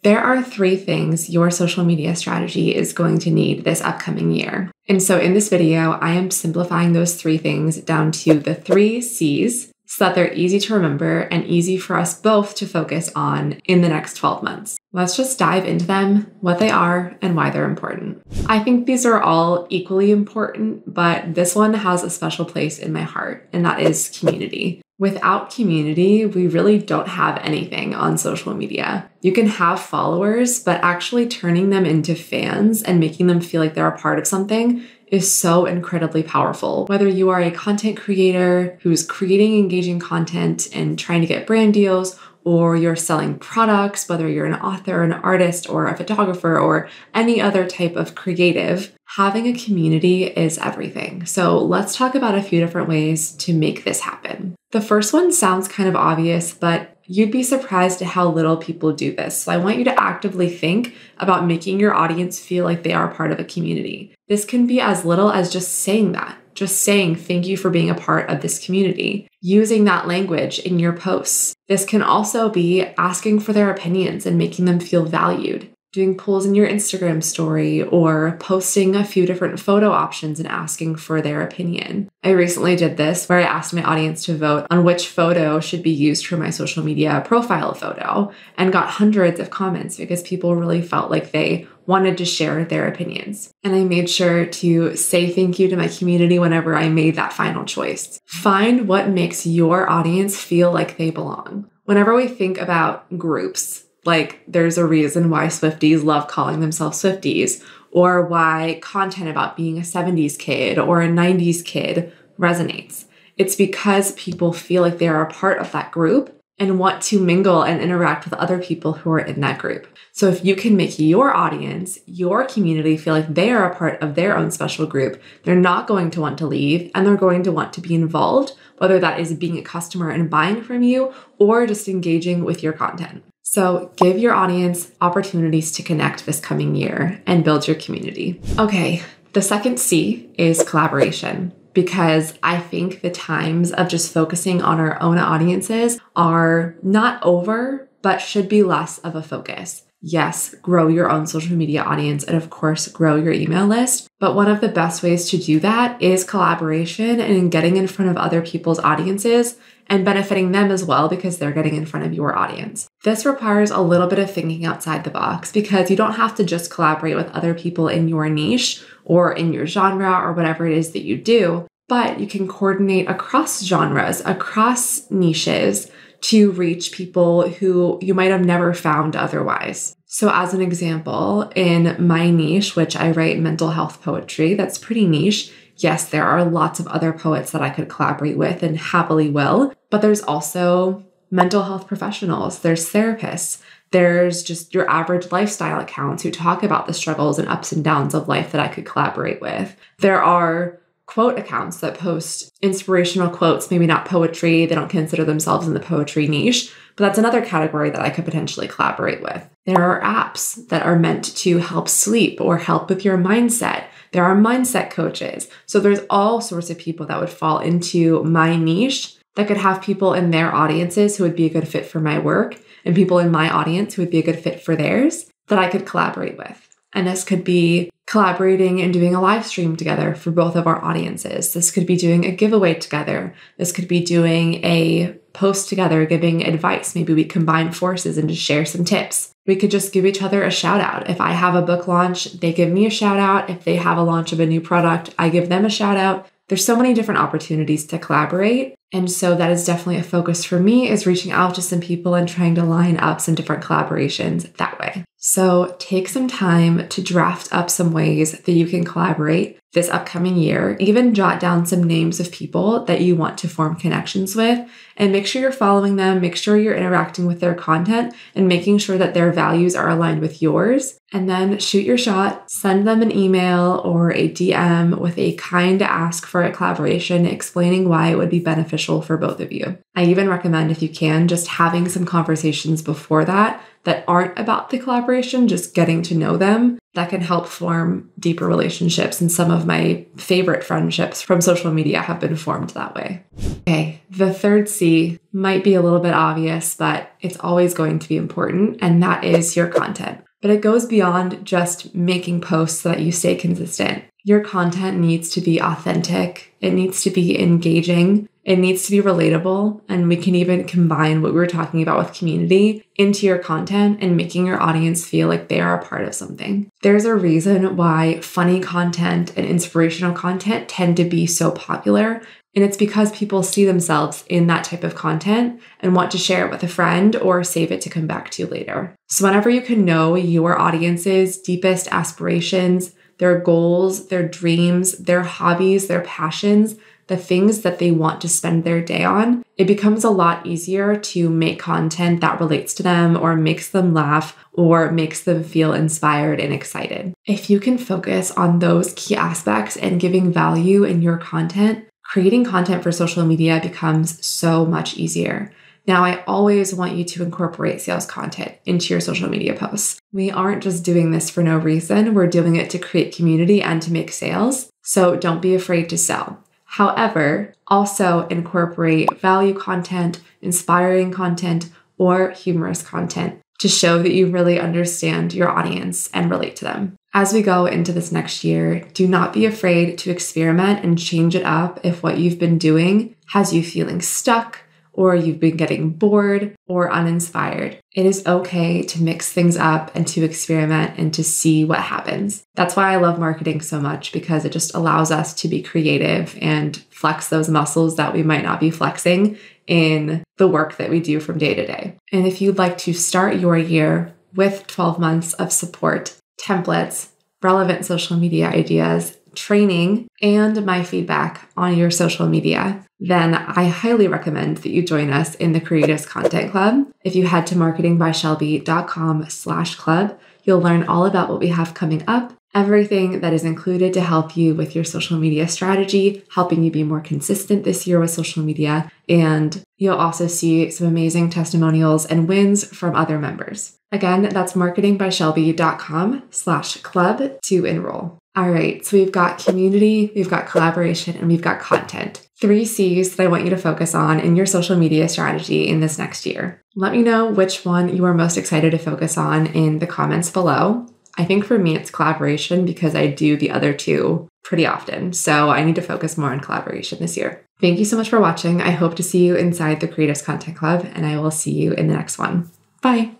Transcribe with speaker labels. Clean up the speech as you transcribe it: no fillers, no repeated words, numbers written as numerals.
Speaker 1: There are 3 things your social media strategy is going to need this upcoming year. And so in this video, I am simplifying those 3 things down to the 3 C's so that they're easy to remember and easy for us both to focus on in the next 12 months. Let's just dive into them, what they are, and why they're important. I think these are all equally important, but this one has a special place in my heart, and that is community. Without community, we really don't have anything on social media. You can have followers, but actually turning them into fans and making them feel like they're a part of something is so incredibly powerful. Whether you are a content creator who's creating engaging content and trying to get brand deals, or you're selling products, whether you're an author, an artist, or a photographer, or any other type of creative, having a community is everything. So let's talk about a few different ways to make this happen. The first one sounds kind of obvious, but you'd be surprised at how little people do this. So I want you to actively think about making your audience feel like they are part of a community. This can be as little as just saying that. Just saying, thank you for being a part of this community. Using that language in your posts. This can also be asking for their opinions and making them feel valued. Doing polls in your Instagram story or posting a few different photo options and asking for their opinion. I recently did this where I asked my audience to vote on which photo should be used for my social media profile photo and got hundreds of comments because people really felt like they wanted to share their opinions. And I made sure to say thank you to my community whenever I made that final choice. Find what makes your audience feel like they belong. Whenever we think about groups, like there's a reason why Swifties love calling themselves Swifties, or why content about being a 70s kid or a 90s kid resonates. It's because people feel like they are a part of that group and want to mingle and interact with other people who are in that group. So if you can make your audience, your community feel like they are a part of their own special group, they're not going to want to leave and they're going to want to be involved, whether that is being a customer and buying from you or just engaging with your content. So give your audience opportunities to connect this coming year and build your community. Okay, the second C is collaboration, because I think the times of just focusing on our own audiences are not over, but should be less of a focus. Yes, grow your own social media audience and of course, grow your email list. But one of the best ways to do that is collaboration and getting in front of other people's audiences and benefiting them as well because they're getting in front of your audience. This requires a little bit of thinking outside the box because you don't have to just collaborate with other people in your niche or in your genre or whatever it is that you do, but you can coordinate across genres, across niches to reach people who you might have never found otherwise. So as an example, in my niche, which I write mental health poetry, that's pretty niche. Yes, there are lots of other poets that I could collaborate with and happily will, but there's also mental health professionals, there's therapists, there's just your average lifestyle accounts who talk about the struggles and ups and downs of life that I could collaborate with. There are quote accounts that post inspirational quotes, maybe not poetry, they don't consider themselves in the poetry niche, but that's another category that I could potentially collaborate with. There are apps that are meant to help sleep or help with your mindset. There are mindset coaches. So there's all sorts of people that would fall into my niche that could have people in their audiences who would be a good fit for my work and people in my audience who would be a good fit for theirs that I could collaborate with. And this could be collaborating and doing a live stream together for both of our audiences. This could be doing a giveaway together. This could be doing a post together, giving advice. Maybe we combine forces and just share some tips. We could just give each other a shout out. If I have a book launch, they give me a shout out. If they have a launch of a new product, I give them a shout out. There's so many different opportunities to collaborate. And so that is definitely a focus for me, is reaching out to some people and trying to line up some different collaborations that way. So take some time to draft up some ways that you can collaborate this upcoming year. Even jot down some names of people that you want to form connections with and make sure you're following them, make sure you're interacting with their content and making sure that their values are aligned with yours. And then shoot your shot, send them an email or a DM with a kind ask for a collaboration, explaining why it would be beneficial for both of you. I even recommend, if you can, just having some conversations before that that aren't about the collaboration, just getting to know them, that can help form deeper relationships. And some of my favorite friendships from social media have been formed that way. Okay, the third C might be a little bit obvious, but it's always going to be important, and that is your content. But it goes beyond just making posts so that you stay consistent. Your content needs to be authentic. It needs to be engaging. It needs to be relatable. And we can even combine what we were talking about with community into your content and making your audience feel like they are a part of something. There's a reason why funny content and inspirational content tend to be so popular. And it's because people see themselves in that type of content and want to share it with a friend or save it to come back to later. So whenever you can know your audience's deepest aspirations, their goals, their dreams, their hobbies, their passions, the things that they want to spend their day on, it becomes a lot easier to make content that relates to them or makes them laugh or makes them feel inspired and excited. If you can focus on those key aspects and giving value in your content, creating content for social media becomes so much easier. Now, I always want you to incorporate sales content into your social media posts. We aren't just doing this for no reason. We're doing it to create community and to make sales. So don't be afraid to sell. However, also incorporate value content, inspiring content, or humorous content to show that you really understand your audience and relate to them. As we go into this next year, do not be afraid to experiment and change it up if what you've been doing has you feeling stuck, or you've been getting bored or uninspired. It is okay to mix things up and to experiment and to see what happens. That's why I love marketing so much, because it just allows us to be creative and flex those muscles that we might not be flexing in the work that we do from day to day. And if you'd like to start your year with 12 months of support, templates, relevant social media ideas, training, and my feedback on your social media, then I highly recommend that you join us in the Creatives Content Club. If you head to marketingbyshelby.com/club, you'll learn all about what we have coming up, everything that is included to help you with your social media strategy, helping you be more consistent this year with social media. And you'll also see some amazing testimonials and wins from other members. Again, that's marketingbyshelby.com/club to enroll. All right, so we've got community, we've got collaboration, and we've got content. 3 C's that I want you to focus on in your social media strategy in this next year. Let me know which one you are most excited to focus on in the comments below. I think for me, it's collaboration because I do the other 2 pretty often. So I need to focus more on collaboration this year. Thank you so much for watching. I hope to see you inside the Creatives Content Club, and I will see you in the next one. Bye.